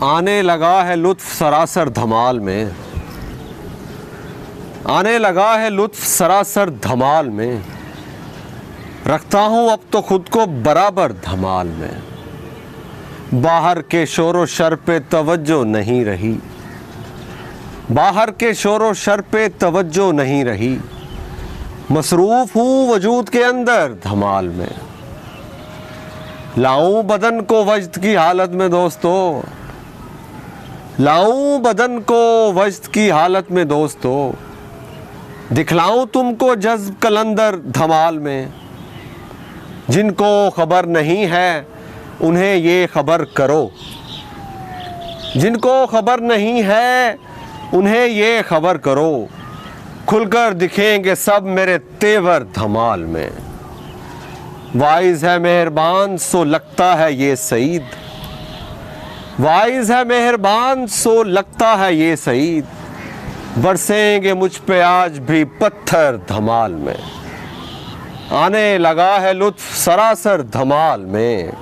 आने लगा है लुत्फ़ सरासर धमाल में, आने लगा है लुत्फ़ सरासर धमाल में, रखता हूँ अब तो खुद को बराबर धमाल में। बाहर के शोर व शर पे तवज्जो नहीं रही, बाहर के शोर व शर पे तवज्जो नहीं रही, मसरूफ़ हूँ वजूद के अंदर धमाल में। लाऊं बदन को वजद की हालत में दोस्तों, लाऊं बदन को वजद की हालत में दोस्तों, दिखलाऊं तुमको जज्ब कलंदर धमाल में। जिनको खबर नहीं है उन्हें ये खबर करो, जिनको खबर नहीं है उन्हें ये खबर करो, खुलकर दिखेंगे सब मेरे तेवर धमाल में। वाइज है मेहरबान सो लगता है ये सईद, वाइज है मेहरबान सो लगता है ये सईद, बरसेंगे मुझ पे आज भी पत्थर धमाल में। आने लगा है लुत्फ़ सरासर धमाल में।